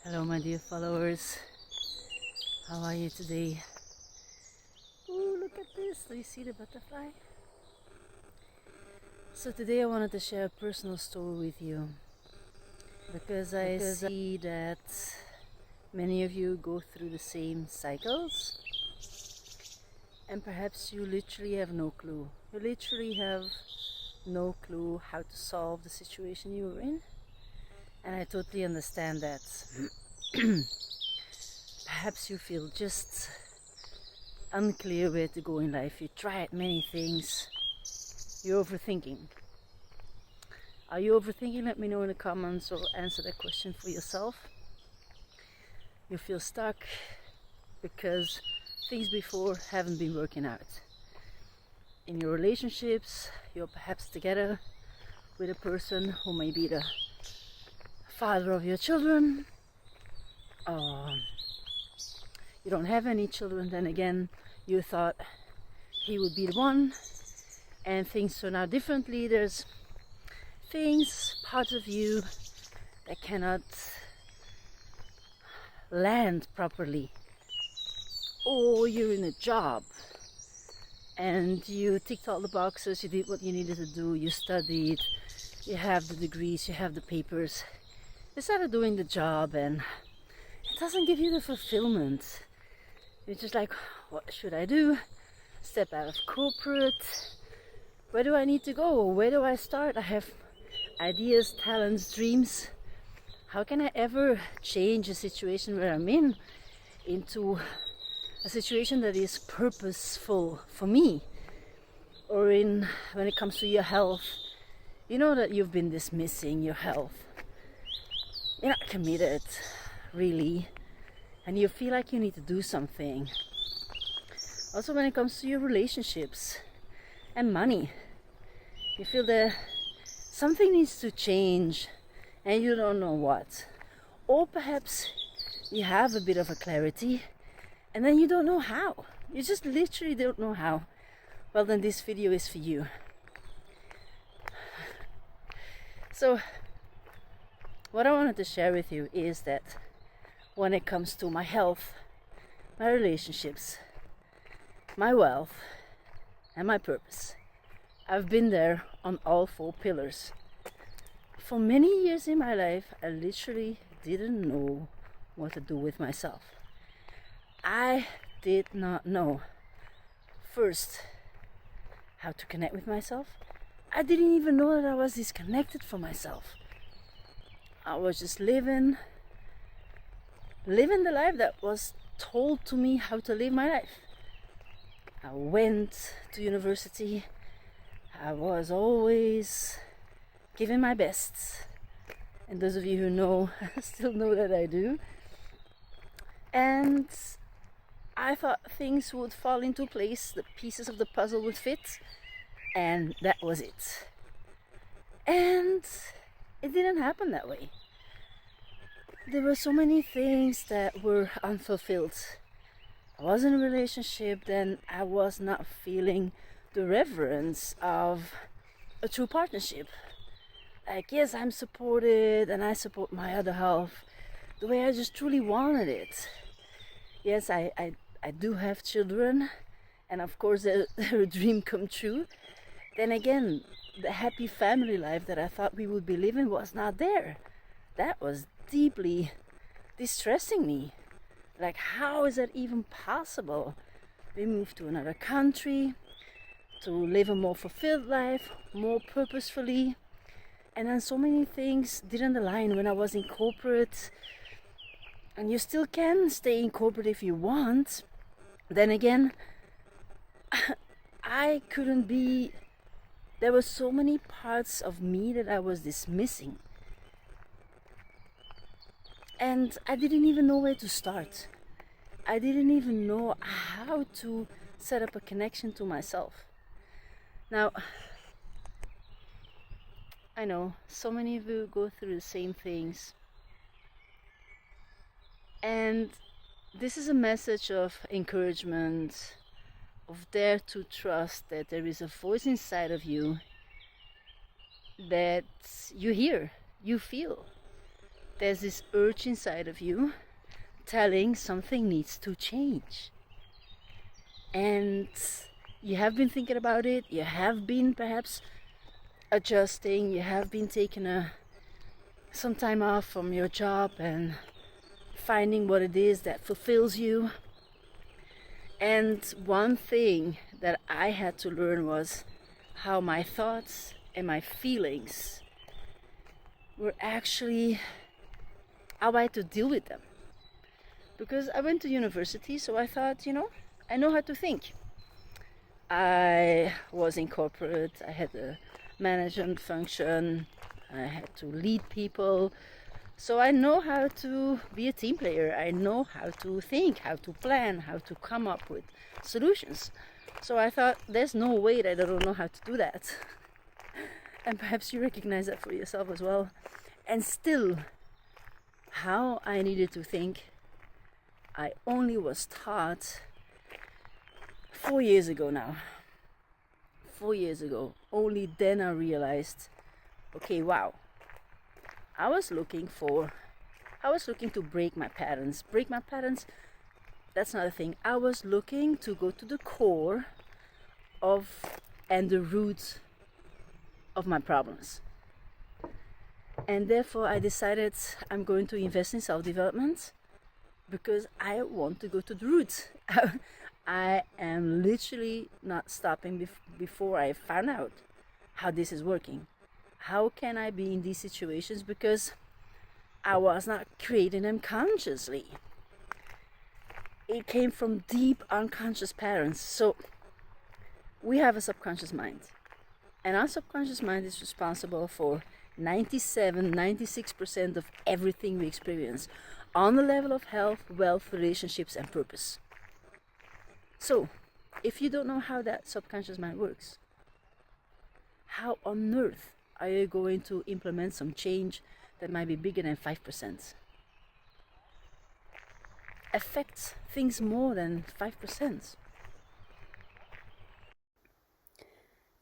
Hello my dear followers, how are you today? Oh, look at this, do you see the butterfly? So today I wanted to share a personal story with you because I see that many of you go through the same cycles and perhaps you literally have no clue. You literally have no clue how to solve the situation you're in, and I totally understand that. Perhaps you feel just unclear where to go in life. You tried many things. You're overthinking. Are you overthinking? Let me know in the comments or answer that question for yourself. You feel stuck because things before haven't been working out. In your relationships, you're perhaps together with a person who may be the father of your children, or you don't have any children, then again you thought he would be the one, and things turn out differently. There's things, parts of you that cannot land properly. Or you're in a job and you ticked all the boxes, you did what you needed to do, you studied, you have the degrees, you have the papers, you started doing the job and it doesn't give you the fulfillment. You're just like, what should I do? Step out of corporate. Where do I need to go? Where do I start? I have ideas, talents, dreams. How can I ever change a situation where I'm in into a situation that is purposeful for me? Or when it comes to your health, you know that you've been dismissing your health. You're not committed, really, and you feel like you need to do something. Also when it comes to your relationships and money, you feel that something needs to change and you don't know what. Or perhaps you have a bit of a clarity and then you don't know how. You just literally don't know how. Well, then this video is for you. So what I wanted to share with you is that when it comes to my health, my relationships, my wealth, and my purpose, I've been there on all 4 pillars. For many years in my life, I literally didn't know what to do with myself. I did not know, first, how to connect with myself. I didn't even know that I was disconnected from myself. I was just living the life that was told to me how to live my life. I went to university. I was always giving my best. And those of you who know, still know that I do. And I thought things would fall into place, the pieces of the puzzle would fit, and that was it. And it didn't happen that way. There were so many things that were unfulfilled. I was in a relationship, then I was not feeling the reverence of a true partnership. Like, yes, I'm supported and I support my other half the way I just truly wanted it. Yes, I do have children, and of course they're a dream come true. Then again, the happy family life that I thought we would be living was not there. That was deeply distressing me. Like, how is that even possible? We moved to another country to live a more fulfilled life, more purposefully, and then so many things didn't align when I was in corporate. And you still can stay in corporate if you want. Then again, I couldn't be. There were so many parts of me that I was dismissing. And I didn't even know where to start. I didn't even know how to set up a connection to myself. Now, I know so many of you go through the same things. And this is a message of encouragement, of dare to trust that there is a voice inside of you that you hear, you feel. there's this urge inside of you telling something needs to change. And you have been thinking about it, you have been perhaps adjusting, you have been taking some time off from your job and finding what it is that fulfills you. And one thing that I had to learn was how my thoughts and my feelings were actually how I had to deal with them. Because I went to university, so I thought, I know how to think. I was in corporate, I had a management function, I had to lead people. So I know how to be a team player. I know how to think, how to plan, how to come up with solutions. So I thought, there's no way that I don't know how to do that. And perhaps you recognize that for yourself as well. And still, how I needed to think, I only was taught 4 years ago now. 4 years ago. Only then I realized, okay, wow. I was looking to break my patterns. Break my patterns, that's not a thing. I was looking to go to the core of and the roots of my problems. And therefore I decided I'm going to invest in self-development because I want to go to the roots. I am literally not stopping before I found out how this is working. How can I be in these situations? Because I was not creating them consciously. It came from deep unconscious patterns. So we have a subconscious mind. And our subconscious mind is responsible for 96% of everything we experience on the level of health, wealth, relationships, and purpose. So, if you don't know how that subconscious mind works, how on earth are you going to implement some change that might be bigger than 5%? Affects things more than 5%.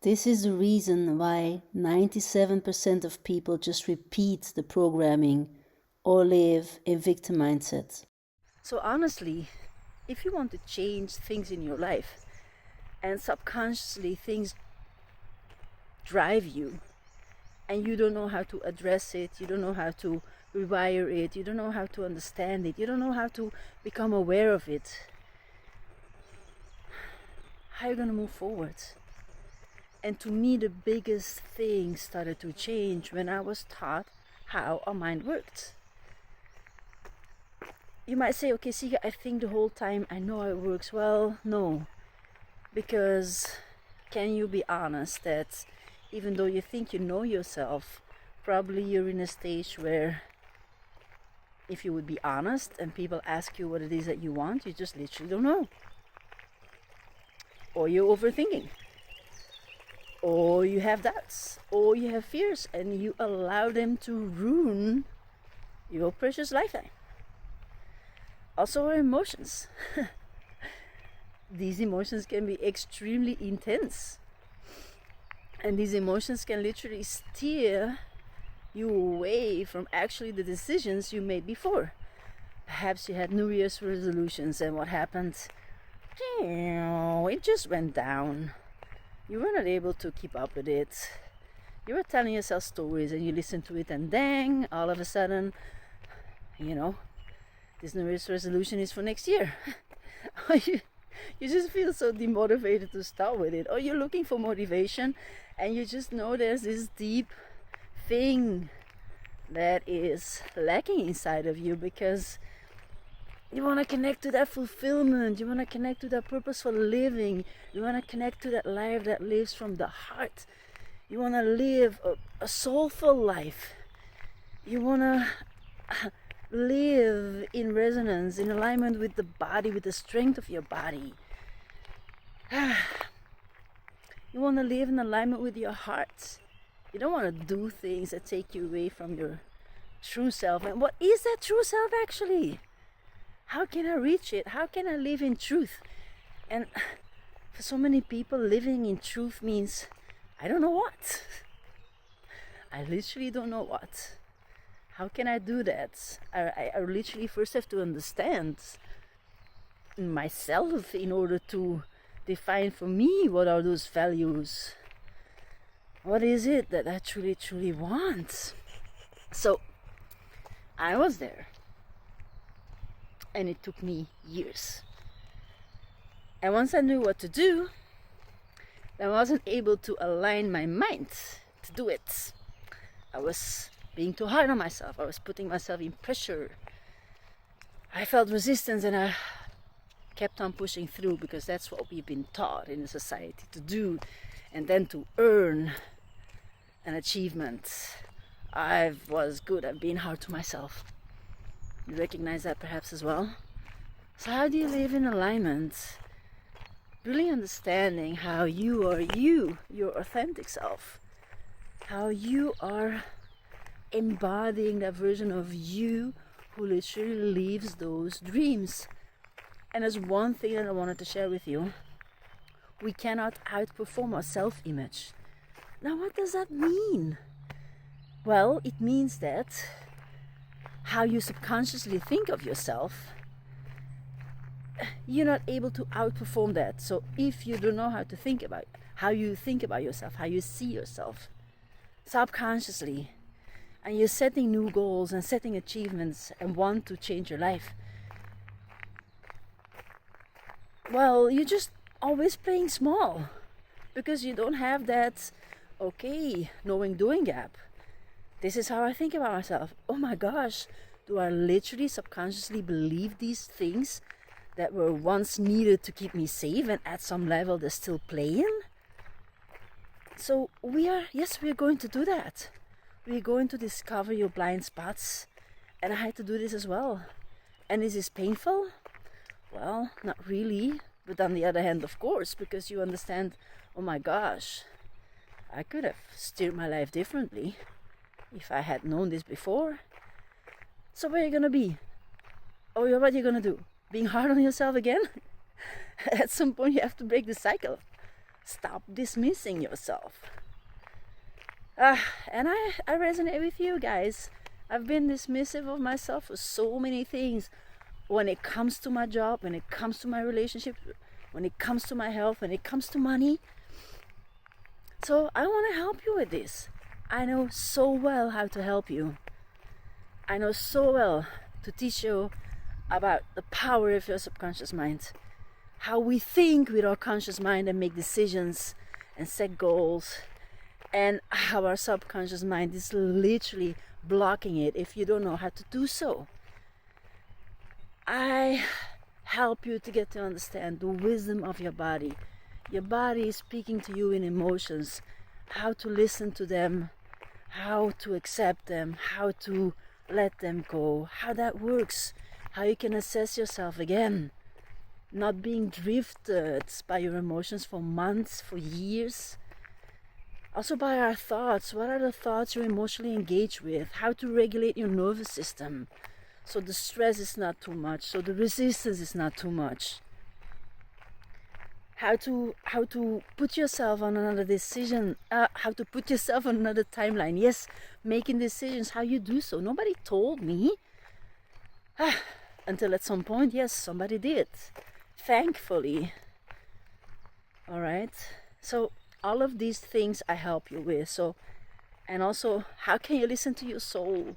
This is the reason why 97% of people just repeat the programming or live in victim mindset. So honestly, if you want to change things in your life and subconsciously things drive you and you don't know how to address it, you don't know how to rewire it, you don't know how to understand it, you don't know how to become aware of it, how are you going to move forward? And to me, the biggest thing started to change when I was taught how our mind worked. You might say, okay, Sige, I think the whole time I know how it works. Well, no. Because can you be honest that even though you think you know yourself, probably you're in a stage where if you would be honest and people ask you what it is that you want, you just literally don't know. Or you're overthinking. Or you have doubts. Or you have fears and you allow them to ruin your precious lifetime. Also our emotions. These emotions can be extremely intense. And these emotions can literally steer you away from actually the decisions you made before. Perhaps you had New Year's resolutions and what happened? It just went down. You were not able to keep up with it. You were telling yourself stories and you listened to it and dang, all of a sudden, this New Year's resolution is for next year. Or you just feel so demotivated to start with it. Or you're looking for motivation and you just know there's this deep thing that is lacking inside of you because you want to connect to that fulfillment. You want to connect to that purpose for living. You want to connect to that life that lives from the heart. You want to live a soulful life. You want to live in resonance, in alignment with the body, with the strength of your body. You want to live in alignment with your heart. You don't want to do things that take you away from your true self. And what is that true self actually? How can I reach it? How can I live in truth? And for so many people, living in truth means I don't know what. I literally don't know what. How can I do that? I literally first have to understand myself in order to define for me what are those values. What is it that I truly want? So I was there, and it took me years. And once I knew what to do, I wasn't able to align my mind to do it. I was being too hard on myself. I was putting myself in pressure. I felt resistance, and I kept on pushing through, because that's what we've been taught in the society to do, and then to earn an achievement. I was good at being hard to myself. You recognize that perhaps as well? So how do you live in alignment? Really understanding how you are you, your authentic self. How you are embodying that version of you who literally lives those dreams. And there's one thing that I wanted to share with you. We cannot outperform our self-image. Now, what does that mean? Well, it means that how you subconsciously think of yourself, you're not able to outperform that. So if you don't know how to think about how you think about yourself, how you see yourself subconsciously, and you're setting new goals and setting achievements and want to change your life, well, you're just always playing small, because you don't have that knowing doing gap. This is how I think about myself. Oh my gosh, do I literally subconsciously believe these things that were once needed to keep me safe, and at some level they're still playing? So we're going to do that. We're going to discover your blind spots, and I had to do this as well. And is this painful? Well, not really, but on the other hand, of course, because you understand, oh my gosh, I could have steered my life differently if I had known this before. So where are you gonna be? What are you gonna do? Being hard on yourself again? At some point you have to break the cycle. Stop dismissing yourself. And I resonate with you guys. I've been dismissive of myself for so many things. When it comes to my job, when it comes to my relationship, when it comes to my health, when it comes to money. So I want to help you with this. I know so well how to help you. I know so well to teach you about the power of your subconscious mind. How we think with our conscious mind and make decisions and set goals. And how our subconscious mind is literally blocking it if you don't know how to do so. I help you to get to understand the wisdom of your body. Your body is speaking to you in emotions. How to listen to them, how to accept them, how to let them go, how that works, how you can assess yourself again. Not being drifted by your emotions for months, for years. Also by our thoughts. What are the thoughts you're emotionally engaged with? How to regulate your nervous system so the stress is not too much, so the resistance is not too much. How to put yourself on another decision, how to put yourself on another timeline. Yes, making decisions, how you do so. Nobody told me. Until at some point, yes, somebody did. Thankfully. All right. So all of these things I help you with. So, and also, how can you listen to your soul?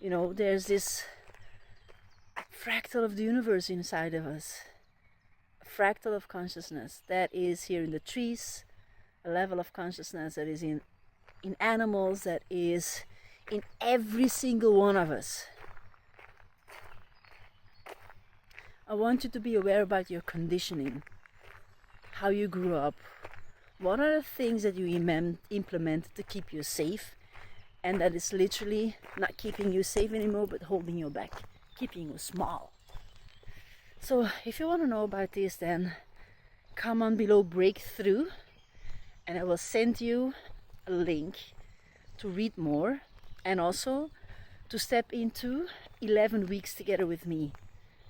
You know, there's this fractal of the universe inside of us. A fractal of consciousness that is here in the trees, a level of consciousness that is in animals, that is in every single one of us. I want you to be aware about your conditioning, how you grew up, what are the things that you implemented to keep you safe, and that is literally not keeping you safe anymore but holding you back, keeping you small. So if you want to know about this, then come on below Breakthrough, and I will send you a link to read more, and also to step into 11 weeks together with me.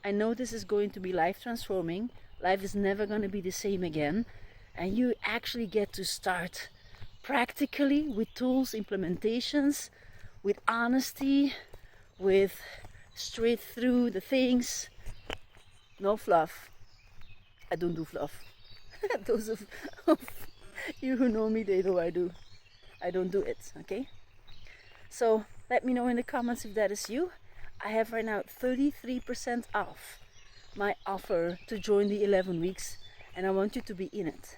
I know this is going to be life transforming. Life is never going to be the same again, and you actually get to start practically with tools, implementations, with honesty, with straight through the things. No fluff. I don't do fluff. Those of you who know me, they know I do. I don't do it, okay? So let me know in the comments if that is you. I have right now 33% off my offer to join the 11 weeks, and I want you to be in it.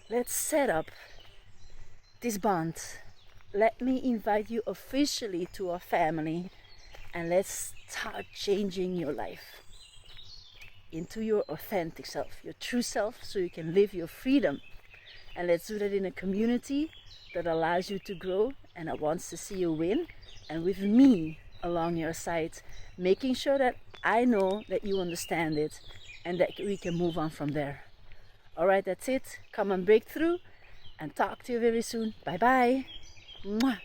Let's set up this bond. Let me invite you officially to our family, and let's start changing your life into your authentic self, your true self, so you can live your freedom. And let's do that in a community that allows you to grow and that wants to see you win, and with me along your side, making sure that I know that you understand it and that we can move on from there. Alright, that's it. Come on, breakthrough, and talk to you very soon. Bye bye. Mwah.